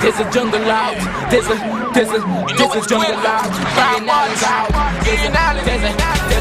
There's a jungle out. There's a jungle out.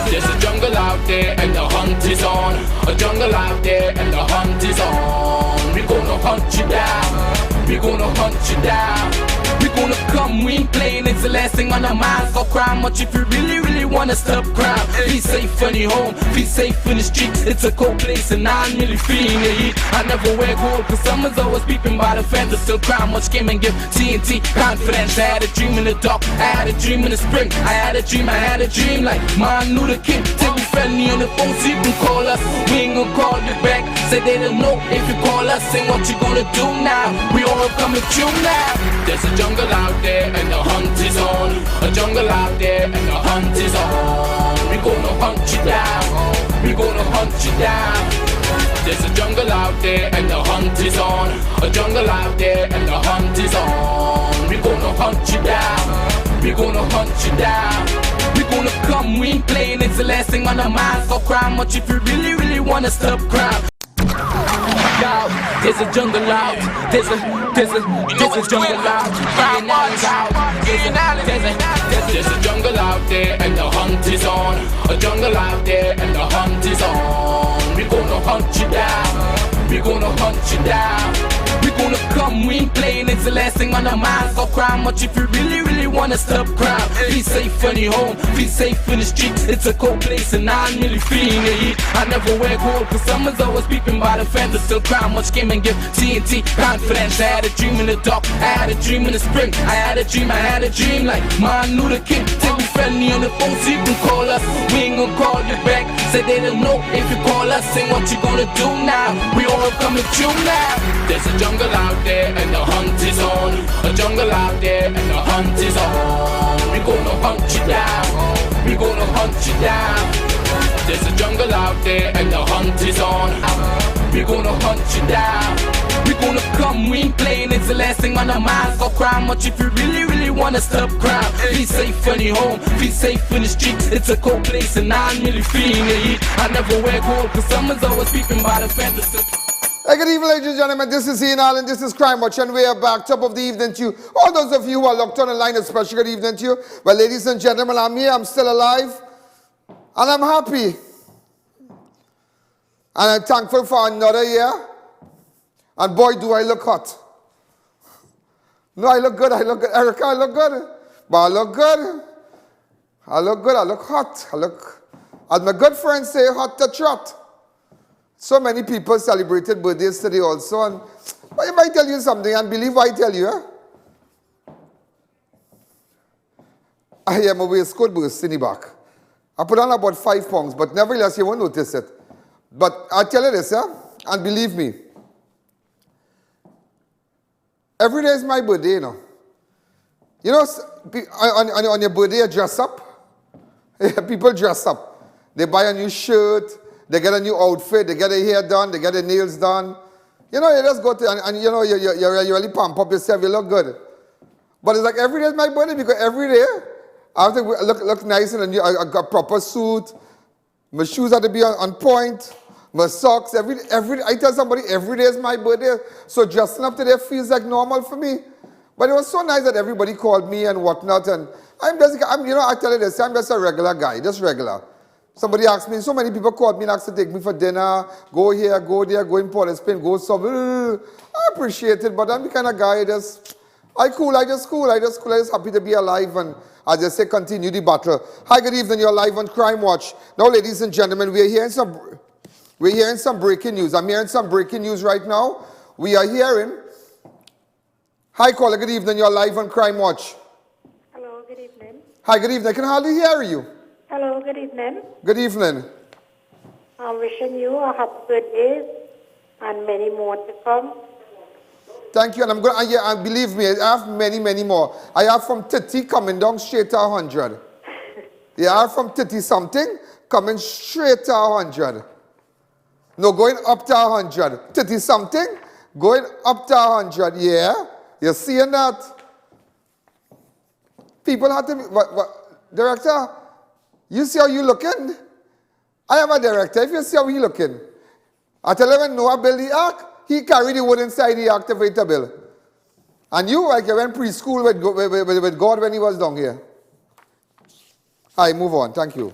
There's a jungle out there and the hunt is on. A jungle out there and the hunt is on. We gonna hunt you down. We gonna hunt you down. We gonna come, we ain't playing, it's the last thing on our minds. Go cry much if you really wanna stop crime. Be safe in your home, be safe in the streets. It's a cold place and I'm really feeling the heat. I never wear gold cause someone's always peeping by the fence. I still cry much, came and give TNT confidence. I had a dream in the dark, I had a dream in the spring. I had a dream like Martin Luther King. Till we friendly on the phone so you can call us. We ain't gonna call you back, say they don't know if you call us. Say what you gonna do now, we all coming true now. There's a jungle out there and the hunt is on. A jungle out there and the hunt is on. We gonna hunt you down. We gonna hunt you down. There's a jungle out there and the hunt is on. A jungle out there and the hunt is on. We gonna hunt you down. We gonna hunt you down. We gonna come, we ain't playing, it's the last thing on our minds. Go cry much if you really wanna stop crime. There's a jungle out. There's a jungle out. There's a jungle out there and the hunt is on. A jungle out there and the hunt is on. We gonna hunt you down. We gonna hunt you down. We gonna come, we ain't playing, it's the last thing on our minds. Go cry much if you really wanna stop crime. Be safe in your home, be safe in the streets. It's a cold place and I'm really feeling the heat. I never wear gold cause someone's always peeping by the fence. I still cry much, came and give TNT confidence. I had a dream in the dark, I had a dream in the spring. I had a dream like Martin Luther King. Till we friendly on the phone so you can call us. We ain't gonna call you back, say they don't know if you call us. Say what you gonna do now, we all coming true now. There's a jungle out there and the hunt is on. A jungle out there and the hunt is on. We gonna hunt you down. We gonna hunt you down. There's a jungle out there and the hunt is on. We gonna hunt you down. We gonna come, we ain't playing, it's the last thing on our minds. Go cry much if you really wanna stop crime. Be safe in your home, be safe in the streets. It's a cold place and I'm really feeling the heat. I never wear gold cause someone's always peeping by the fence. Hey, good evening, ladies and gentlemen. This is I.A.N. This is Crime Watch, and we are back. Top of the evening to you. All those of you who are locked on the line, especially good evening to you. Well, ladies and gentlemen, I'm here. I'm still alive, and I'm happy. And I'm thankful for another year. And boy, do I look hot. No, I look good. I look good. Erica, I look good. But I look good. I look good. I look hot. I look, as my good friends say, hot to trot. So many people celebrated birthdays today also. And but if I tell you something, and believe what I tell you, I am a waistcoat burst in the back. I put on about 5 pounds, but nevertheless, you won't notice it. But I tell you this, and believe me, every day is my birthday, you know. You know, on your birthday, you dress up. People dress up. They buy a new shirt. They get a new outfit, they get their hair done, they get their nails done. You know, you just go to, and you know, you really pump up yourself, you look good. But it's like every day is my birthday because every day I have to look nice in a new, I got proper suit. My shoes have to be on point. My socks, I tell somebody every day is my birthday. So dressing up today feels like normal for me. But it was so nice that everybody called me and whatnot. And you know, I tell you this, I'm just a regular guy, just regular. Somebody asked me, so many people called me and asked to take me for dinner, go here, go there, go in Port of Spain, go somewhere. I appreciate it, but I'm the kind of guy I just happy to be alive and I just say continue the battle. Hi, good evening, you're live on Crime Watch. Now, ladies and gentlemen, we're hearing some breaking news. I'm hearing some breaking news right now. We are hearing, hi caller, good evening, you're live on Crime Watch. Hello, good evening. Hi, good evening, I can hardly hear you. Hello, good evening. Good evening. I'm wishing you a happy birthday and many more to come. Thank you, and I'm going. Yeah, believe me, I have many more. I have from 30 coming down straight to 100. Yeah, I have from 30 something coming straight to 100. No, going up to 100. 30 something going up to 100. Yeah, you're seeing that? People have to be. What, director? You see how you looking? I am a director. If you see how he looking, I tell him when Noah built the ark, he carried the wood inside the ark to wait the bill. And you, like, you went preschool with God when he was down here. I move on. Thank you.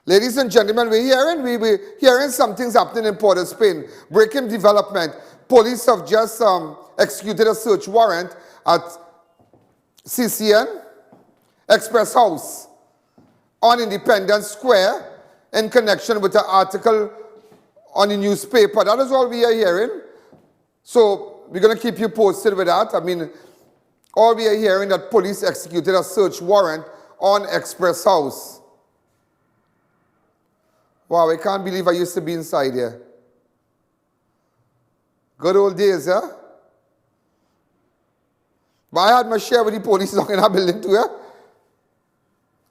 Ladies and gentlemen, we're hearing some things happening in Port of Spain. Breaking development. Police have just executed a search warrant at CCN Express House on Independence Square in connection with an article on the newspaper. That is all we are hearing. So we're going to keep you posted with that. I mean, all we are hearing that police executed a search warrant on Express House. Wow, I can't believe I used to be inside here. Good old days, huh? But I had my share with the police down in our building too, yeah?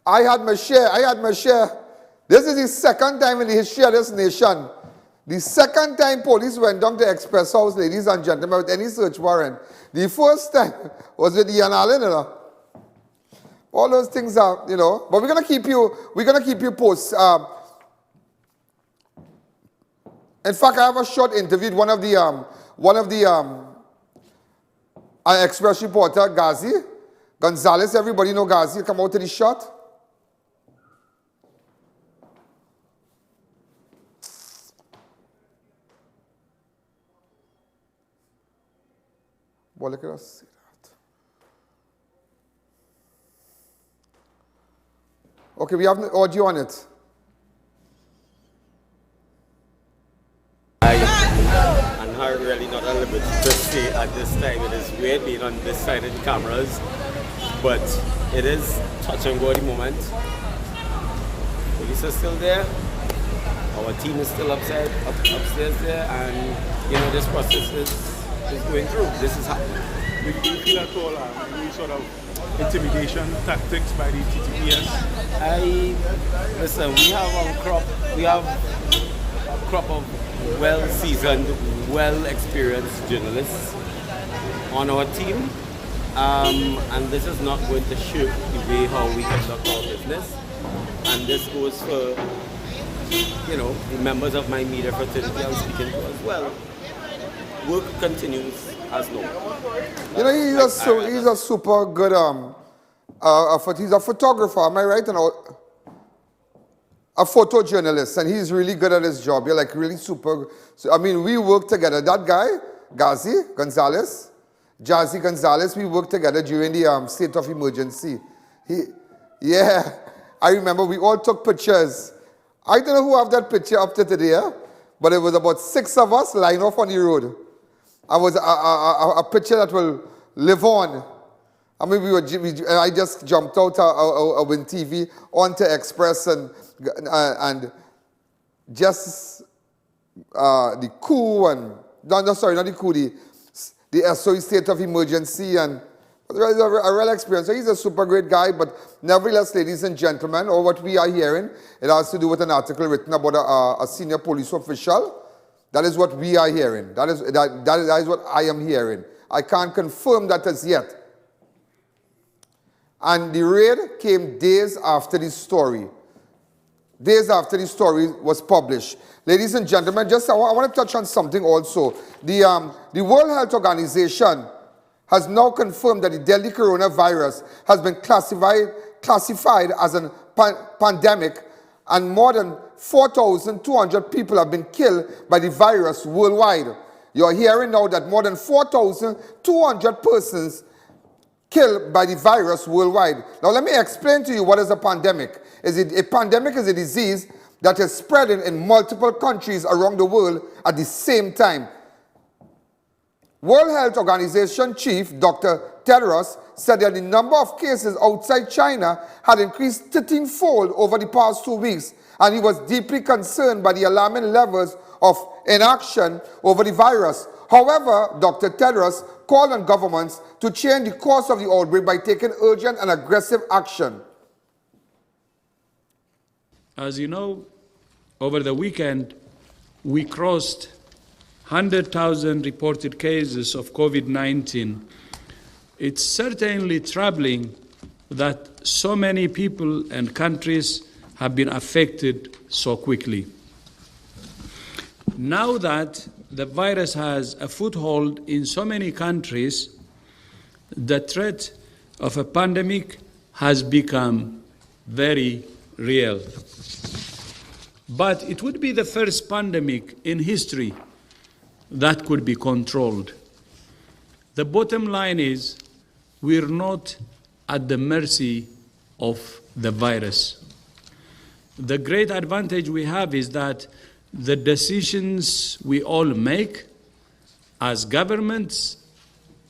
I had my share. This is the second time in the history of this nation. The second time police went down to Express House, ladies and gentlemen, with any search warrant. The first time was with I.A.N, you know. All those things are, you know. But we're gonna keep you posted. In fact, I have a short interview with one of the Express reporter, Ghazi Gonzalez. Everybody know Ghazi. Come out to the shot. Well, look at us see that. Okay, we have audio on it. And her really not at liberty to say at this time. It is weird being on this side of the cameras, but it is touch and go at the moment. Police are still there. Our team is still upstairs there, and you know this process is going through. This is happening. Do you feel at all any sort of intimidation tactics by the TTPS? Listen, we have a crop of well-seasoned, well-experienced journalists on our team, and this is not going to shirk the way how we conduct our business. And this goes for, you know, the members of my media fraternity I'm speaking to as well. Work continues as normal. You know, he's a super good he's a photographer, am I right? A photojournalist, and he's really good at his job. You're like really super. So, I mean, we work together. That guy, Jazzy Gonzalez, we worked together during the state of emergency. I remember we all took pictures. I don't know who have that picture up to today, but it was about 6 of us lying off on the road. I was a picture that will live on. I mean, I just jumped out of Win TV onto Express and just the coup and not the coup, the SOE state of emergency, and it was a real experience. So he's a super great guy, but nevertheless, ladies and gentlemen, or what we are hearing, it has to do with an article written about a senior police official. That is what we are hearing. That is what I am hearing. I can't confirm that as yet. And the raid came days after the story. Days after the story was published. Ladies and gentlemen, I want to touch on something also. The World Health Organization has now confirmed that the deadly coronavirus has been classified as a pandemic, and more than 4,200 people have been killed by the virus worldwide. You're hearing now that more than 4,200 persons killed by the virus worldwide. Now let me explain to you what is a pandemic. A pandemic is a disease that is spreading in multiple countries around the world at the same time. World Health Organization Chief Dr. Tedros said that the number of cases outside China had increased 13-fold over the past 2 weeks, and he was deeply concerned by the alarming levels of inaction over the virus. However, Dr. Tedros called on governments to change the course of the outbreak by taking urgent and aggressive action. As you know, over the weekend, we crossed 100,000 reported cases of COVID-19. It's certainly troubling that so many people and countries have been affected so quickly. Now that the virus has a foothold in so many countries, the threat of a pandemic has become very real. But it would be the first pandemic in history that could be controlled. The bottom line is we're not at the mercy of the virus. The great advantage we have is that the decisions we all make as governments,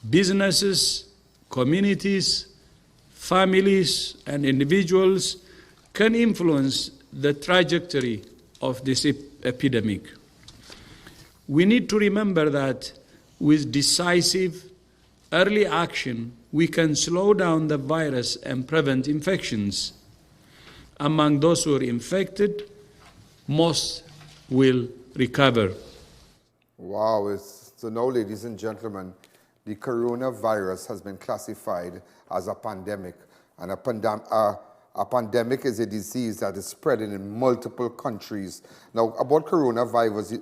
businesses, communities, families, and individuals can influence the trajectory of this epidemic. We need to remember that with decisive early action, we can slow down the virus and prevent infections. Among those who are infected, most will recover. Wow. So now, ladies and gentlemen, the coronavirus has been classified as a pandemic. And a pandemic is a disease that is spreading in multiple countries. Now, about coronavirus,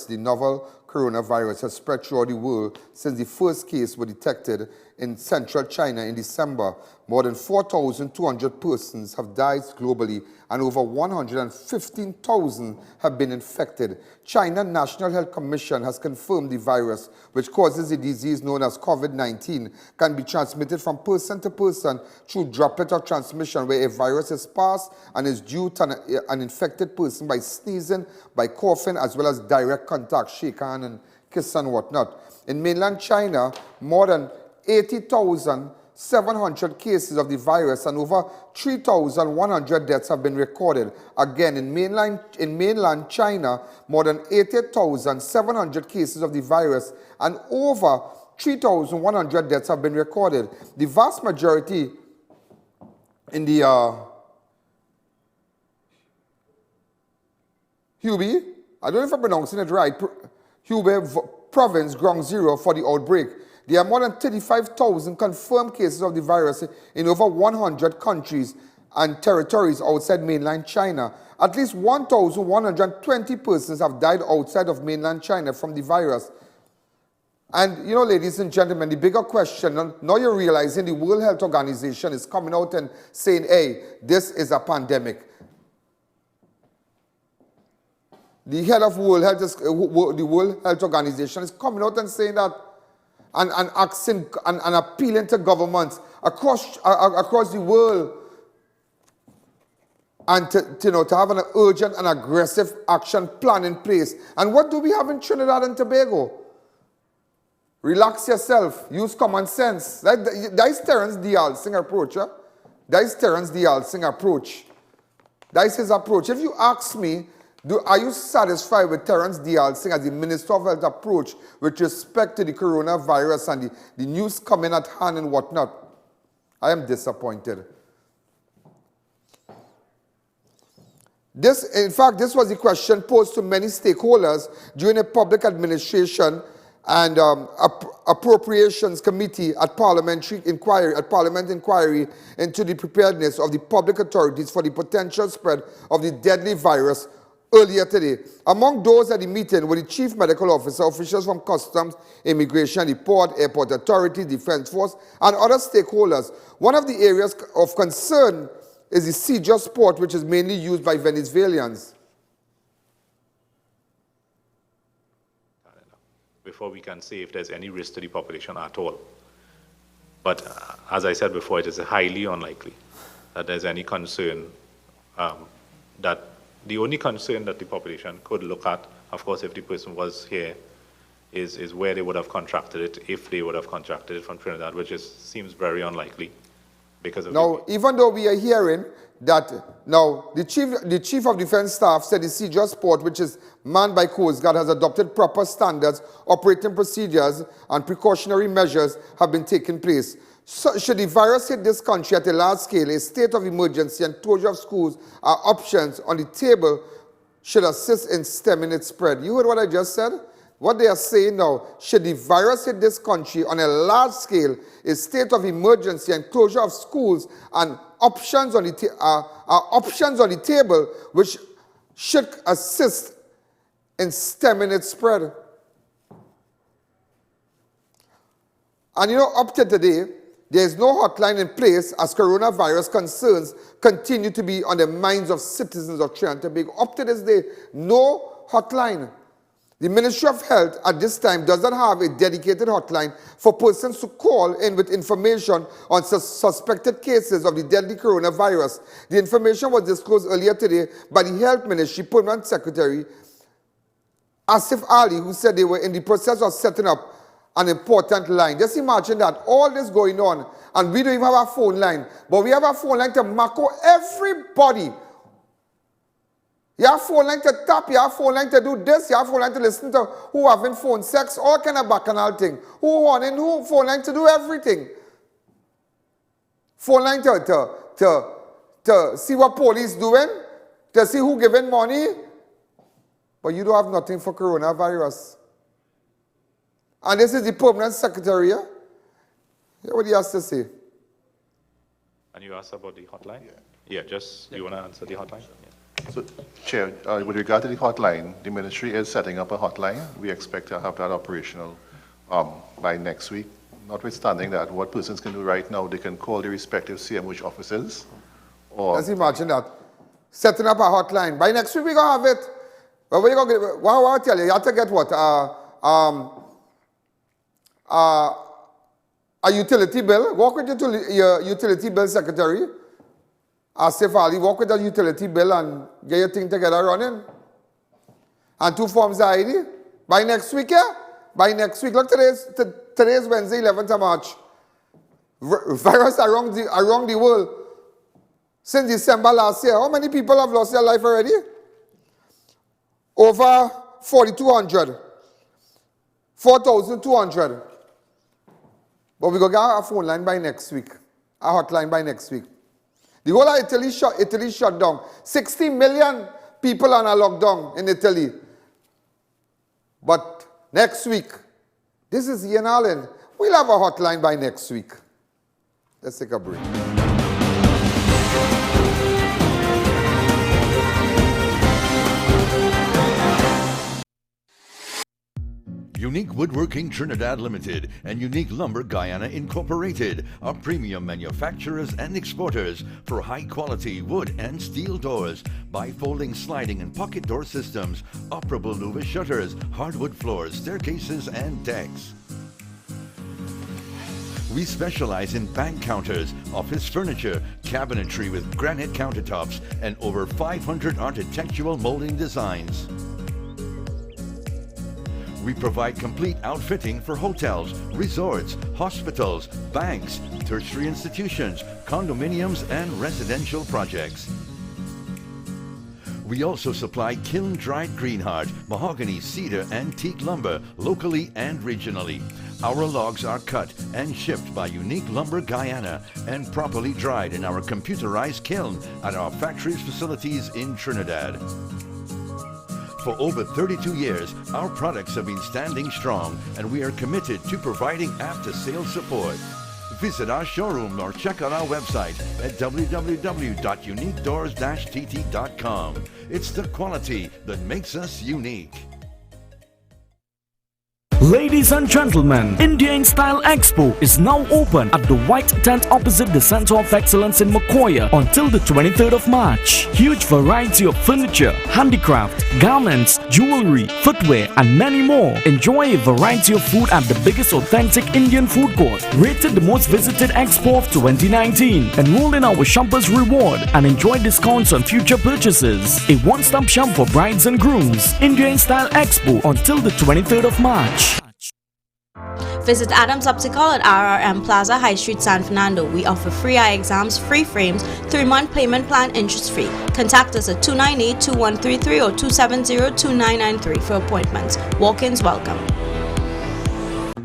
the novel coronavirus has spread throughout the world since the first case was detected in central China in December. More than 4,200 persons have died globally and over 115,000 have been infected. China National Health Commission has confirmed the virus, which causes a disease known as COVID-19, can be transmitted from person to person through droplet of transmission, where a virus is passed and is due to an infected person by sneezing, by coughing, as well as direct contact, shake hand and kiss and whatnot. In mainland China, more than 80,700 cases of the virus and over 3,100 deaths have been recorded. Again, in mainland China, more than 80,700 cases of the virus and over 3,100 deaths have been recorded. The vast majority in the Hubei, I don't know if I'm pronouncing it right, Hubei province, ground zero for the outbreak. There are more than 35,000 confirmed cases of the virus in over 100 countries and territories outside mainland China. At least 1,120 persons have died outside of mainland China from the virus. And, you know, ladies and gentlemen, the bigger question, now you're realizing the World Health Organization is coming out and saying, hey, this is a pandemic. The head of the World Health Organization is coming out and saying that, and asking and appealing to governments across the world and to have an urgent and aggressive action plan in place. And what do we have in Trinidad and Tobago? Relax yourself. Use common sense. That is Terence Dialsing's approach. Huh? That is Terence Dialsing's approach. That is his approach. If you ask me, are you satisfied with Terence Dialsing as the Minister of Health approach with respect to the coronavirus and the news coming at hand and whatnot? I am disappointed. In fact, this was the question posed to many stakeholders during a public administration and appropriations committee at Parliament inquiry into the preparedness of the public authorities for the potential spread of the deadly virus earlier today. Among those at the meeting were the Chief Medical Officer, officials from Customs, Immigration, the Port, Airport Authority, Defense Force, and other stakeholders. One of the areas of concern is the Sejos port, which is mainly used by Venezuelans. Before we can say if there's any risk to the population at all. But as I said before, it is highly unlikely that there's any concern that the only concern that the population could look at, of course, if the person was here, is where they would have contracted it, if they would have contracted it from Trinidad, which seems very unlikely because of now, even though we are hearing that now the chief of defense staff said the Sejos port, which is manned by Coast Guard, has adopted proper standards, operating procedures, and precautionary measures have been taken place. So, should the virus hit this country at a large scale, a state of emergency and closure of schools are options on the table should assist in stemming its spread. You heard what I just said? What they are saying now, should the virus hit this country on a large scale, a state of emergency and closure of schools and options on the table which should assist in stemming its spread. And you know, up to today, there is no hotline in place as coronavirus concerns continue to be on the minds of citizens of Trinidad and Tobago. Up to this day, no hotline. The Ministry of Health at this time does not have a dedicated hotline for persons to call in with information on suspected cases of the deadly coronavirus. The information was disclosed earlier today by the Health Ministry Permanent Secretary Asif Ali, who said they were in the process of setting up an important line. Just imagine that, all this going on, and we don't even have a phone line, but we have a phone line to macro everybody. You have a phone line to tap, you have a phone line to do this, you have a phone line to listen to who having phone sex, all kind of bacchanal thing. Who wanting who, phone line to do everything. Phone line to see what police doing, to see who giving money, but you don't have nothing for coronavirus. And this is the permanent secretary, yeah? What he has to say? And you asked about the hotline? Yeah, you want to answer the hotline? Yeah. So, Chair, with regard to the hotline, the ministry is setting up a hotline. We expect to have that operational by next week. Notwithstanding that, what persons can do right now, they can call the respective CMH offices. Or just imagine that. Setting up a hotline. By next week, we're going to have it. But what are you going to get? What I tell you, you have to get what? A utility bill. Work with your utility bill secretary. Asif Ali, work with the utility bill and get your thing together running. And 2 forms of ID. By next week, yeah? By next week. Look, today's Wednesday, 11th of March. Virus around the world. Since December last year, how many people have lost their life already? Over 4,200. 4,200. But we're going to get a phone line by next week. A hotline by next week. The whole of Italy shut down. 60 million people on a lockdown in Italy. But next week, this is I.A.N. We'll have a hotline by next week. Let's take a break. Unique Woodworking Trinidad Limited and Unique Lumber Guyana Incorporated are premium manufacturers and exporters for high-quality wood and steel doors, bifolding sliding and pocket door systems, operable louver shutters, hardwood floors, staircases, and decks. We specialize in bank counters, office furniture, cabinetry with granite countertops, and over 500 architectural molding designs. We provide complete outfitting for hotels, resorts, hospitals, banks, tertiary institutions, condominiums, and residential projects. We also supply kiln-dried greenheart, mahogany, cedar, and teak lumber locally and regionally. Our logs are cut and shipped by Unique Lumber Guyana and properly dried in our computerized kiln at our factory's facilities in Trinidad. For over 32 years, our products have been standing strong, and we are committed to providing after-sales support. Visit our showroom or check out our website at www.uniquedoors-tt.com. It's the quality that makes us unique. Ladies and gentlemen, Indian Style Expo is now open at the White Tent opposite the Center of Excellence in Macoya until the 23rd of March. Huge variety of furniture, handicraft, garments, jewelry, footwear, and many more. Enjoy a variety of food at the biggest authentic Indian food court, rated the most visited expo of 2019. Enroll in our Shoppers Reward and enjoy discounts on future purchases. A one-stop shop for brides and grooms. Indian Style Expo until the 23rd of March. Visit Adams Optical at RRM Plaza, High Street, San Fernando. We offer free eye exams, free frames, 3-month payment plan, interest-free. Contact us at 298-2133 or 270-2993 for appointments. Walk-ins welcome.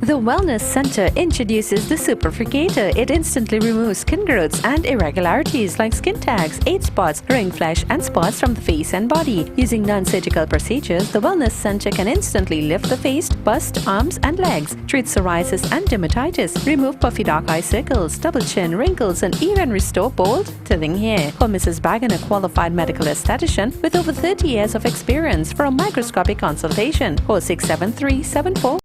The Wellness Center introduces the Superfricator. It instantly removes skin growths and irregularities like skin tags, age spots, ring flesh, and spots from the face and body. Using non-surgical procedures, the Wellness Center can instantly lift the face, bust, arms, and legs, treat psoriasis and dermatitis, remove puffy dark eye circles, double chin, wrinkles, and even restore bold, thinning hair. Call Mrs. Bagan, a qualified medical esthetician with over 30 years of experience, for a microscopic consultation. Call 673-74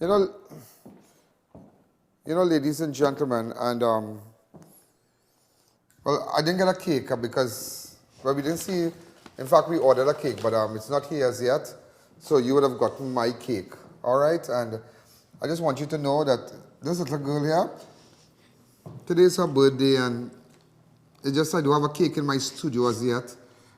You know, ladies and gentlemen, and well, I didn't get a cake because, well, we didn't see, in fact, we ordered a cake, but it's not here as yet, so you would have gotten my cake, all right? And I just want you to know that this little girl here, today is her birthday, and it's just I don't have a cake in my studio as yet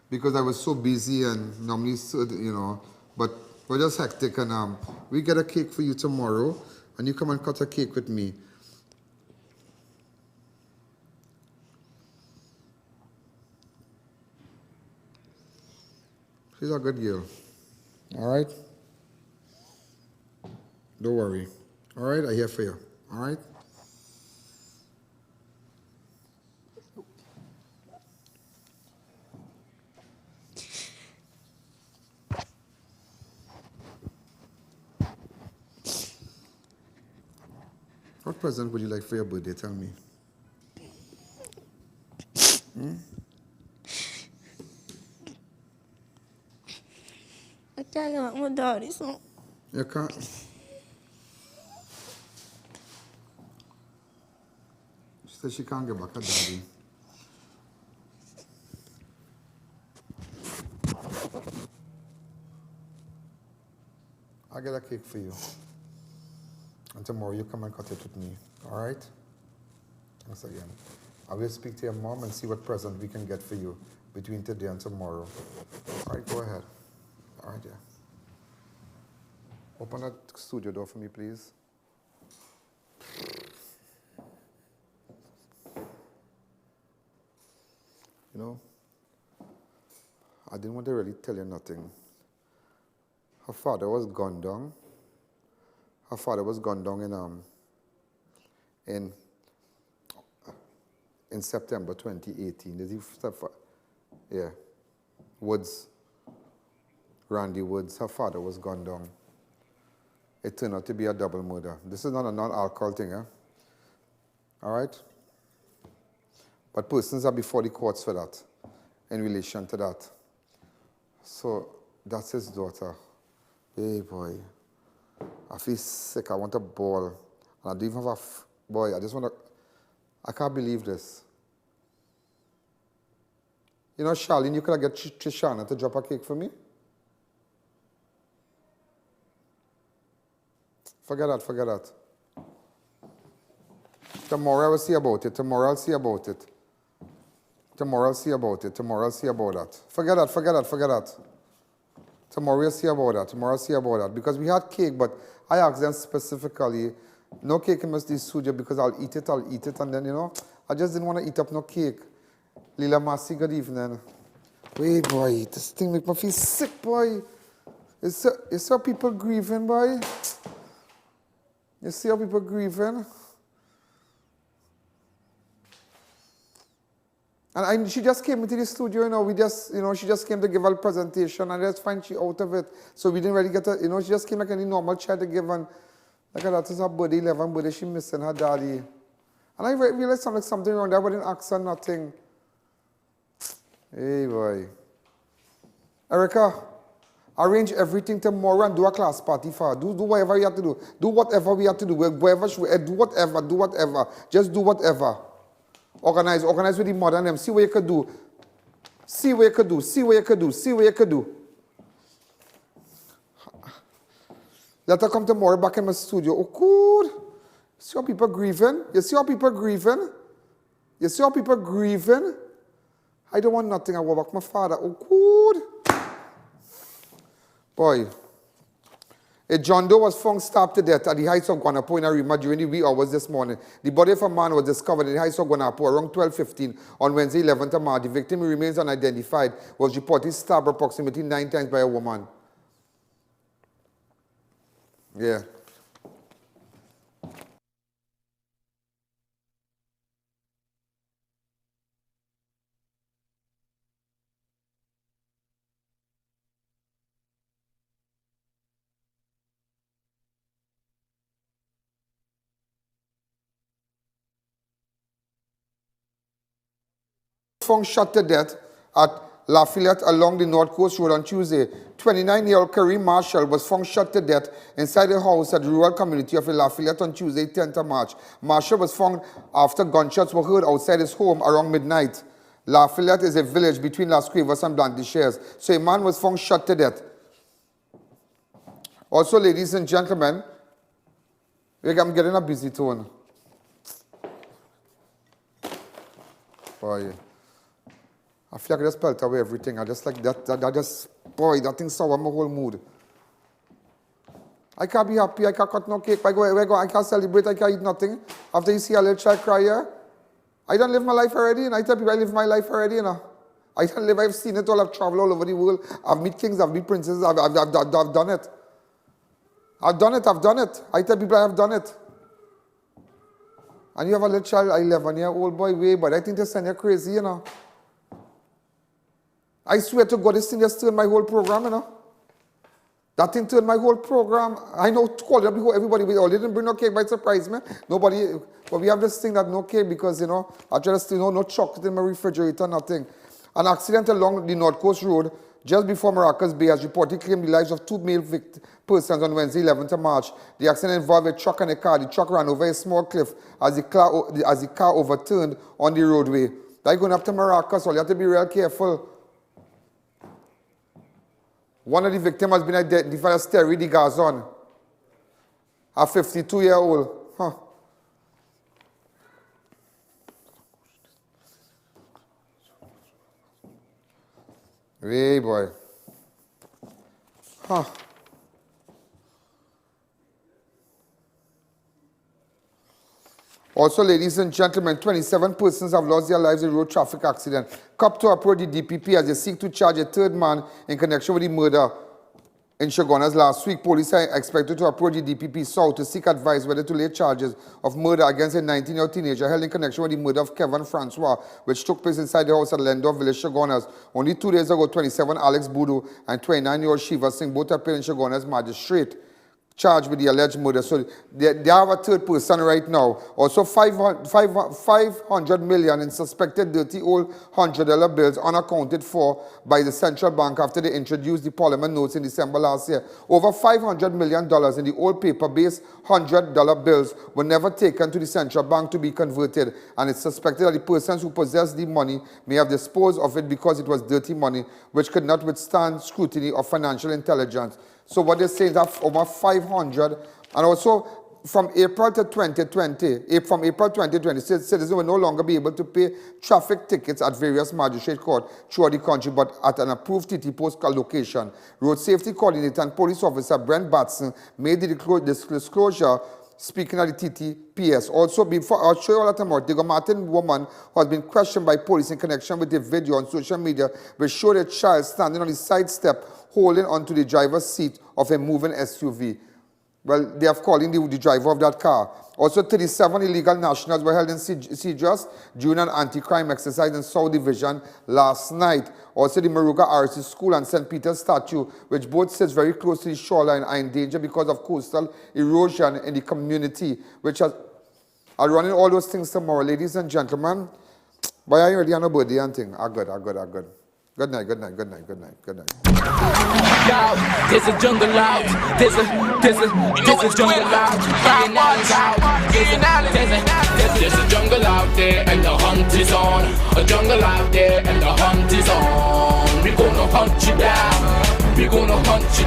because I was so busy and normally, you know, but we're just hectic, and we get a cake for you tomorrow, and you come and cut a cake with me. She's a good girl. All right? Don't worry. All right? I'm here for you. All right? What present would you like for your birthday? Tell me. I can't get my daddy, so. You can't. She said she can't get back her daddy. I'll get a cake for you. And tomorrow you come and cut it with me. All right? Thanks again. I will speak to your mom and see what present we can get for you between today and tomorrow. All right, go ahead. All right, yeah. Open that studio door for me, please. You know, I didn't want to really tell you nothing. Her father was gunned down. Her father was gunned down in September 2018. Yeah, Woods, Randy Woods. Her father was gunned down. It turned out to be a double murder. This is not a non-alcohol thing, eh? All right? But persons are before the courts for that, in relation to that. So that's his daughter. Hey, boy. I feel sick. I want a ball. And I don't even have a... boy, I just want to... I can't believe this. You know, Charlene, you could have get Trishana to drop a cake for me? Forget that, forget that. Tomorrow I will see about it. Tomorrow I'll see about it. Tomorrow I'll see about it. Tomorrow I'll see about that. Forget that, forget that, forget that. Tomorrow we'll see about that. Tomorrow I'll see about that. Because we had cake, but I asked them specifically, no cake in Mr. Studio because I'll eat it. And then, you know, I just didn't want to eat up no cake. Lila Masi, good evening. Wait, boy, this thing make me feel sick, boy. You see how people grieving, boy? You see how people grieving? And she just came into the studio, you know, she just came to give her a presentation, and just find she out of it. So we didn't really get her, you know, she just came like any normal child to give, and like that is her birthday, 11 birthday, she missing her daddy. And I realized something wrong there, but I didn't ask her nothing. Hey, boy. Erica, arrange everything tomorrow and do a class party for her. Do whatever you have to do. Do whatever we have to do. Wherever do whatever. Just do whatever. Organize with the mother and them. See what you could do. See what you could do. Let her come tomorrow back in my studio. Oh, good. See how people grieving? You see how people grieving? I don't want nothing. I want back my father. Oh, good. Boy. A John Doe was found stabbed to death at the heights of Guanapo in Arima during the wee hours this morning. The body of a man was discovered in the heights of Guanapo around 12:15 on Wednesday, 11th of March. The victim, who remains unidentified, was reportedly stabbed approximately 9 times by a woman. Yeah. Found shot to death at Lafayette along the North Coast Road on Tuesday. 29-year-old Kareem Marshall was found shot to death inside a house at the rural community of Lafayette on Tuesday, 10th of March. Marshall was found after gunshots were heard outside his home around midnight. Lafayette is a village between Las Cuevas and Blantyre. So a man was found shot to death. Also, ladies and gentlemen, I'm getting a busy tone. Boy, I feel like I just pelt away everything. I just like boy, that thing sour my whole mood. I can't be happy, I can't cut no cake, I can't celebrate, I can't eat nothing. After you see a little child cry here, I don't live my life already, and I tell people I live my life already, you know. I don't live, I've seen it all, I've traveled all over the world, I've met kings, I've met princes, I've done it. I've done it. I tell people I have done it. And you have a little child, 11-year-old boy, way, but I think they're saying you're crazy, you know. I swear to God, this thing just turned my whole program, you know. That thing turned my whole program. I know, everybody, they didn't bring no cake, but it surprised me. Nobody, but we have this thing that no cake because, you know, I just, you know, no chocolate in my refrigerator, nothing. An accident along the North Coast Road just before Maracas Bay has reportedly claimed the lives of 2 male persons on Wednesday, 11th of March. The accident involved a truck and a car. The truck ran over a small cliff as the car overturned on the roadway. They're going up to Maracas, so you have to be real careful. One of the victims has been identified as Terry de Gazon, a 52-year-old. Huh. Hey, boy. Huh. Also, ladies and gentlemen, 27 persons have lost their lives in a road traffic accident. COP to approach the DPP as they seek to charge a third man in connection with the murder in Chaguanas last week. Police are expected to approach the DPP South to seek advice whether to lay charges of murder against a 19-year-old teenager held in connection with the murder of Kevin Francois, which took place inside the house at Lendor Village, Chaguanas. Only 2 days ago, 27 Alex Boudou and 29-year-old Shiva Singh both appeared in Chaguanas magistrate, charged with the alleged murder. So they have a third person right now. Also, $500 million in suspected dirty old $100 bills unaccounted for by the central bank after they introduced the Parliament notes in December last year. Over $500 million in the old paper-based $100 bills were never taken to the central bank to be converted, and it's suspected that the persons who possessed the money may have disposed of it because it was dirty money, which could not withstand scrutiny of financial intelligence. So what they're saying is that over 500, and also from April 2020, citizens will no longer be able to pay traffic tickets at various magistrate courts throughout the country, but at an approved TT post location. Road safety coordinator and police officer Brent Batson made the disclosure speaking at the TTPS. Also, before I'll show you all that tomorrow, the Martin woman who has been questioned by police in connection with a video on social media which showed a child standing on the side step holding onto the driver's seat of a moving SUV. Well, they have called in the driver of that car. Also, 37 illegal nationals were held in seizures during an anti-crime exercise in South Division last night. Also, the Maruga RC School and St. Peter's statue, which both sits very close to the shoreline, are in danger because of coastal erosion in the community, which are running all those things tomorrow. Ladies and gentlemen, boy, are you ready on a birthday and thing? Good. Good night. Yo, there's a jungle out. There's a jungle out. There's a jungle out there and the hunt is on. A jungle out there and the hunt is on. We gonna hunt you down. We gonna hunt you